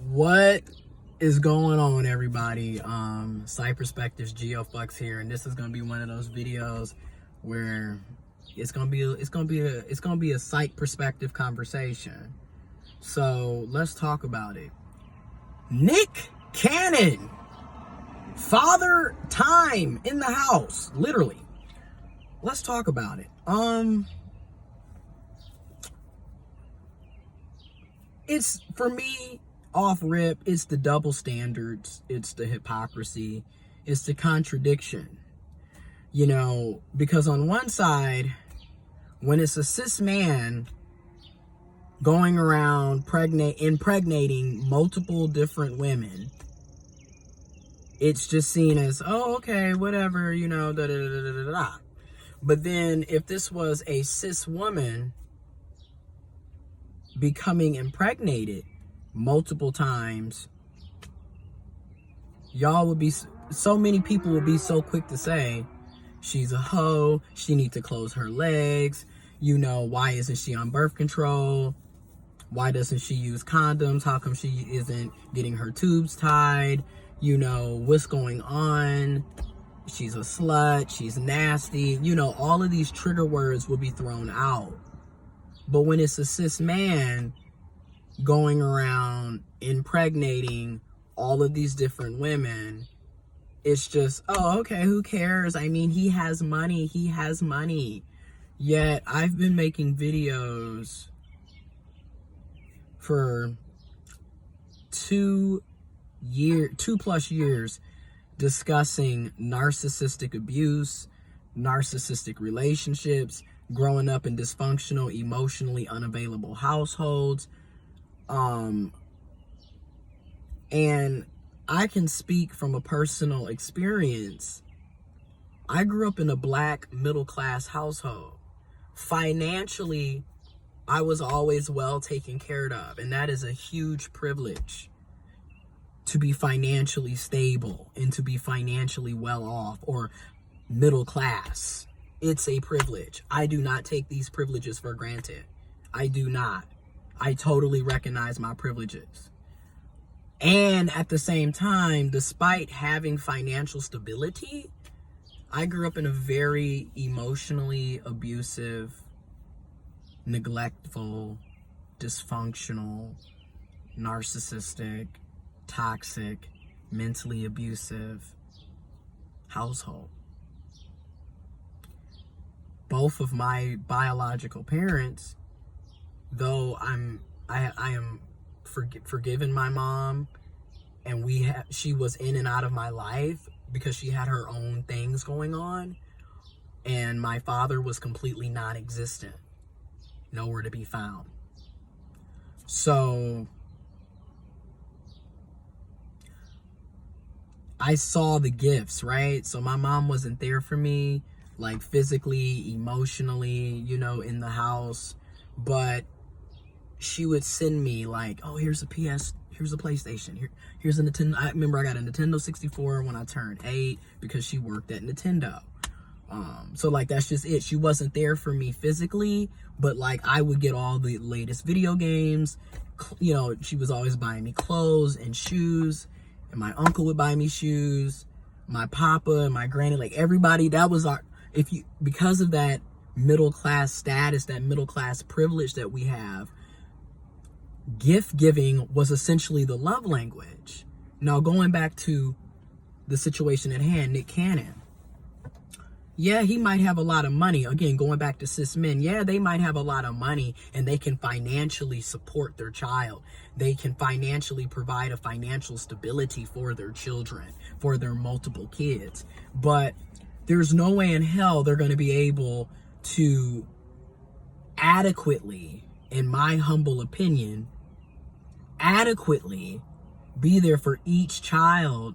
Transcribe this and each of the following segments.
What is going on, everybody? Perspectives, giofvcks here, and this is gonna be one of those videos where it's gonna be a psych perspective conversation. So let's talk about it. Nick Cannon, father time in the house, literally. Let's talk about it. It's, for me, off rip, it's the double standards, it's the hypocrisy, it's the contradiction. You know, because on one side, when it's a cis man going around impregnating multiple different women, it's just seen as, oh, okay, whatever, you know, da da da da da da. But then if this was a cis woman becoming impregnated multiple times, y'all would be, so many people would be so quick to say she's a hoe, she needs to close her legs, you know, why isn't she on birth control, why doesn't she use condoms, how come she isn't getting her tubes tied, you know, what's going on, she's a slut, she's nasty, you know, all of these trigger words will be thrown out. But when it's a cis man going around impregnating all of these different women, it's just, oh, okay, who cares? I mean, he has money. Yet I've been making videos for 2+ years discussing narcissistic abuse, narcissistic relationships, growing up in dysfunctional, emotionally unavailable households. And I can speak from a personal experience. I grew up in a Black middle-class household. Financially, I was always well taken care of, and that is a huge privilege, to be financially stable and to be financially well off or middle class. It's a privilege. I do not take these privileges for granted. I do not. I totally recognize my privileges. And at the same time, despite having financial stability, I grew up in a very emotionally abusive, neglectful, dysfunctional, narcissistic, toxic, mentally abusive household. Both of my biological parents, though I am forgiven my mom, and she was in and out of my life because she had her own things going on, and my father was completely non-existent, nowhere to be found. So I saw the gifts, right? So my mom wasn't there for me, like physically, emotionally, you know, in the house, but she would send me like, oh, here's a PlayStation, here's a Nintendo. I remember I got a Nintendo 64 when I turned 8 because she worked at Nintendo. So like, that's just it. She wasn't there for me physically, but like, I would get all the latest video games, you know, she was always buying me clothes and shoes, and my uncle would buy me shoes, my papa and my granny, like everybody, that was our, because of that middle class status, that middle class privilege that we have, gift giving was essentially the love language. Now, going back to the situation at hand, Nick Cannon. Yeah, he might have a lot of money. Again, going back to cis men, yeah, they might have a lot of money and they can financially support their child. They can financially provide a financial stability for their children, for their multiple kids. But there's no way in hell they're going to be able to adequately, in my humble opinion, adequately be there for each child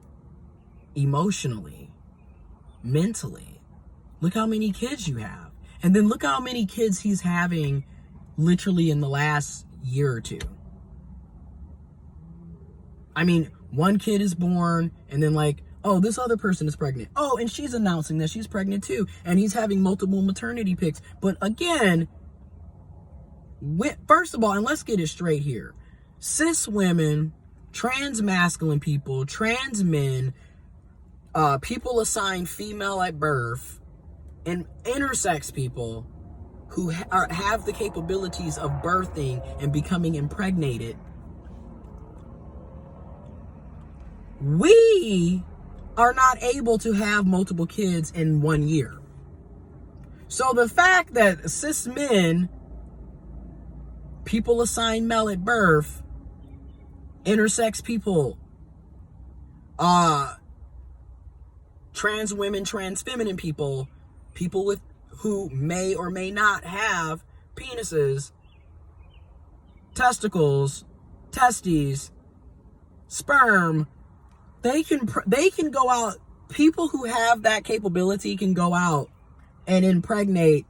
emotionally, mentally. Look how many kids you have. And then look how many kids he's having literally in the last year or two. I mean, one kid is born and then like, oh, this other person is pregnant. Oh, and she's announcing that she's pregnant too. And he's having multiple maternity pics. But again, first of all, and let's get it straight here. Cis women trans masculine people, trans men, people assigned female at birth, and intersex people who have the capabilities of birthing and becoming impregnated, we are not able to have multiple kids in 1 year. So the fact that cis men, people assigned male at birth, intersex people, trans women, trans feminine people, people with who may or may not have penises, testicles, testes, sperm, they can go out. People who have that capability can go out and impregnate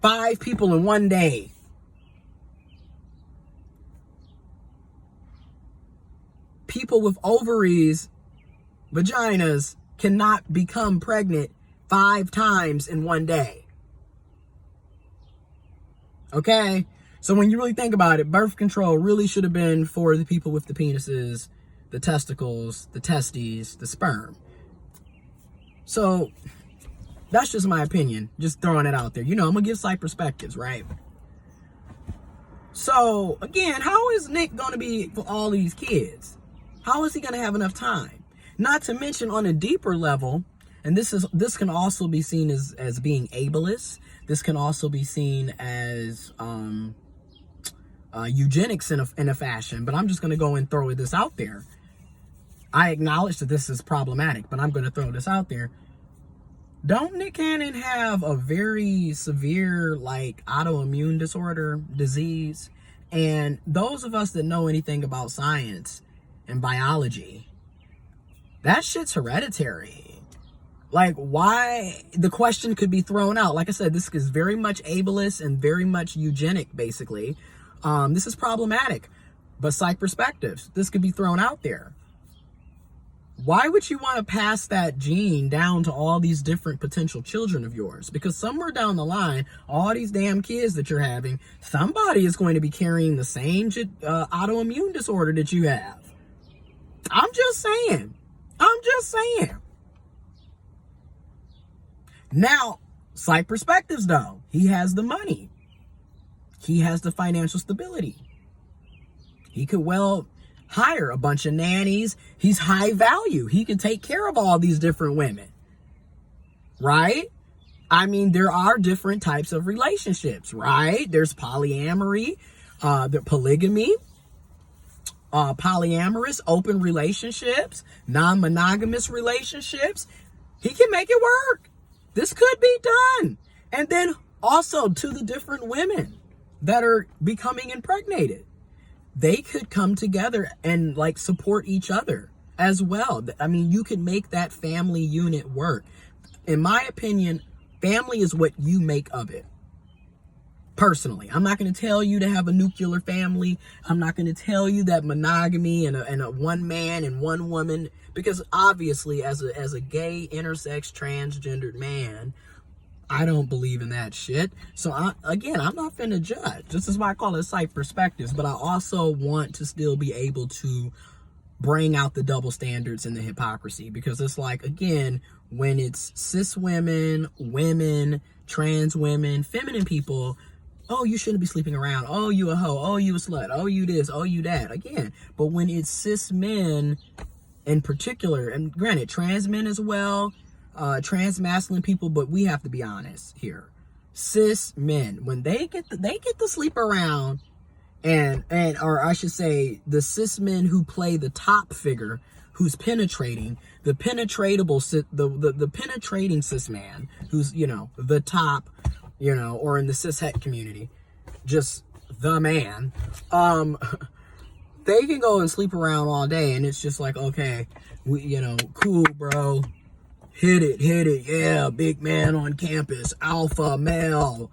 5 people in 1 day. People with ovaries, vaginas, cannot become pregnant 5 times in 1 day. Okay? So when you really think about it, birth control really should have been for the people with the penises, the testicles, the testes, the sperm. So that's just my opinion. Just throwing it out there. I'm going to give slight perspectives, right? So, again, how is Nick going to be for all these kids? How is he going to have enough time? Not to mention on a deeper level, and this can also be seen as being ableist. This can also be seen as eugenics in a fashion. But I'm just going to go and throw this out there. I acknowledge that this is problematic, but I'm going to throw this out there. Don't Nick Cannon have a very severe, autoimmune disease? And those of us that know anything about science and biology, that shit's hereditary. Why? The question could be thrown out. Like I said, this is very much ableist and very much eugenic, basically. This is problematic. But psych perspectives, this could be thrown out there. Why would you want to pass that gene down to all these different potential children of yours? Because somewhere down the line, all these damn kids that you're having, somebody is going to be carrying the same autoimmune disorder that you have. I'm just saying. Now, slight perspectives though. He has the money. He has the financial stability. He could hire a bunch of nannies. He's high value. He can take care of all these different women. Right? I mean, there are different types of relationships, right? There's polyamory, the polygamy, polyamorous, open relationships, non-monogamous relationships. He can make it work. This could be done. And then also to the different women that are becoming impregnated, they could come together and support each other as well. I mean, you could make that family unit work. In my opinion, family is what you make of it. Personally, I'm not going to tell you to have a nuclear family. I'm not going to tell you that monogamy and a one man and one woman, because obviously as a gay, intersex, transgendered man, I don't believe in that shit. So I'm not finna judge. This is why I call it psych perspectives. But I also want to still be able to bring out the double standards and the hypocrisy. Because it's again, when it's cis women, trans women, feminine people, oh, you shouldn't be sleeping around. Oh, you a hoe. Oh, you a slut. Oh, you this. Oh, you that. Again. But when it's cis men in particular, and granted, trans men as well, trans masculine people, but we have to be honest here. Cis men, when they get to sleep around, or I should say, the cis men who play the top figure, who's penetrating, the penetrating cis man, who's the top, or in the cis het community, just the man. They can go and sleep around all day, and it's just okay, cool, bro. Hit it, yeah, big man on campus, alpha male,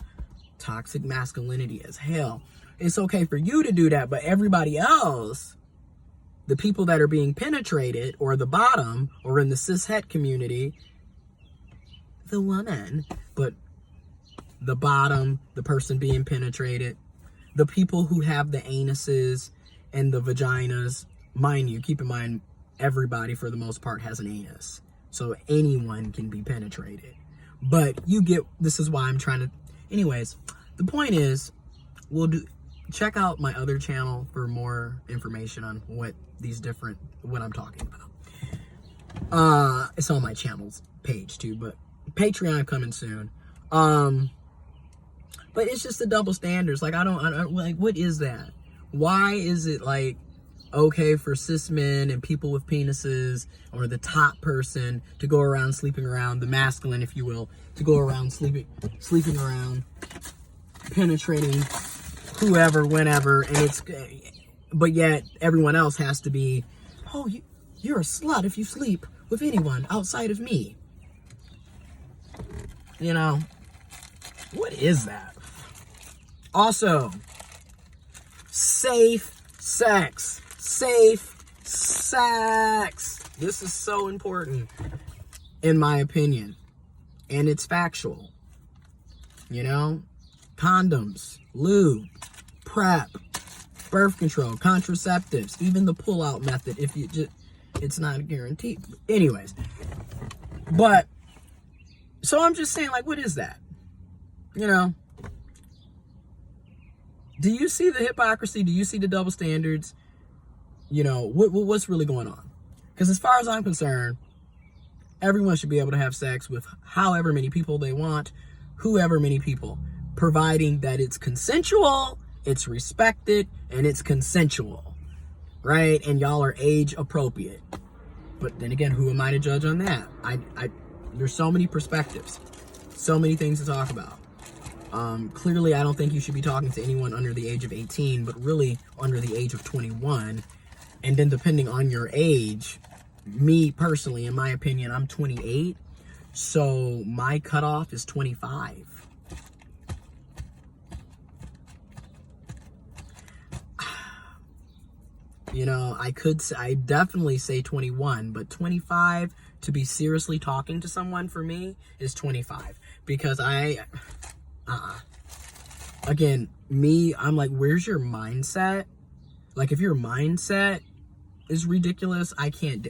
toxic masculinity as hell. It's okay for you to do that, but everybody else, the people that are being penetrated, or the bottom, or in the cis het community, the woman, but the bottom, the person being penetrated, the people who have the anuses and the vaginas, mind you, keep in mind, everybody for the most part has an anus. So anyone can be penetrated. But this is why I'm trying to, anyways, the point is, check out my other channel for more information on what I'm talking about. It's on my channel's page too, but Patreon coming soon. But it's just the double standards. Like, I don't like, what is that? Why is it like okay for cis men and people with penises, or the top person, to go around sleeping around, the masculine, if you will, to go around sleeping around, penetrating whoever, whenever, but yet everyone else has to be, oh, you're a slut if you sleep with anyone outside of me. You know, what is that? Also, safe sex. Safe sex. This is so important, in my opinion. And it's factual. You know? Condoms, lube, PrEP, birth control, contraceptives, even the pull-out method, if you just, it's not a guarantee. Anyways. But, so I'm just saying, like, what is that? You know? Do you see the hypocrisy? Do you see the double standards? You know, what's really going on? Because as far as I'm concerned, everyone should be able to have sex with however many people they want, whoever many people, providing that it's consensual, it's respected, and it's consensual, right? And y'all are age appropriate. But then again, who am I to judge on that? There's so many perspectives, so many things to talk about. Clearly, I don't think you should be talking to anyone under the age of 18, but really under the age of 21. And then depending on your age, me personally, in my opinion, I'm 28. So my cutoff is 25. You know, I definitely say 21, but 25 to be seriously talking to someone for me is 25. Because again, I'm like, where's your mindset? Like, if your mindset is ridiculous, I can't,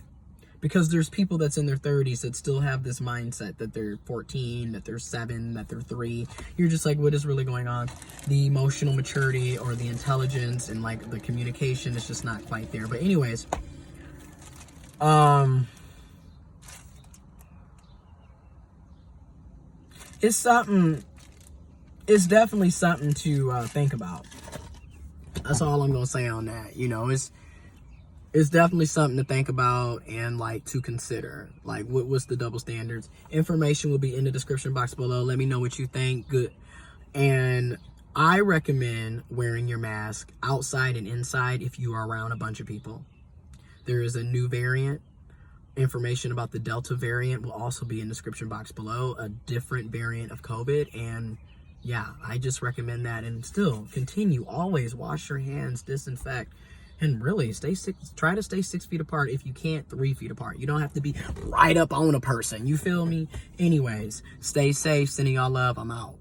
because there's people that's in their 30s that still have this mindset that they're 14, that they're 7, that they're 3. You're just like, what is really going on? The emotional maturity or the intelligence and like the communication is just not quite there. But anyways, it's definitely something to think about. That's all I'm gonna say on that. You know, it's definitely something to think about and like to consider. Like, what's the double standards? Information will be in the description box below. Let me know what you think. Good. And I recommend wearing your mask outside and inside if you are around a bunch of people. There is a new variant. Information about the Delta variant will also be in the description box below. A different variant of COVID. And yeah, I just recommend that. And still, continue. Always wash your hands, disinfect. And really, try to stay 6 feet apart. If you can't, 3 feet apart. You don't have to be right up on a person. You feel me? Anyways, stay safe. Sending y'all love. I'm out.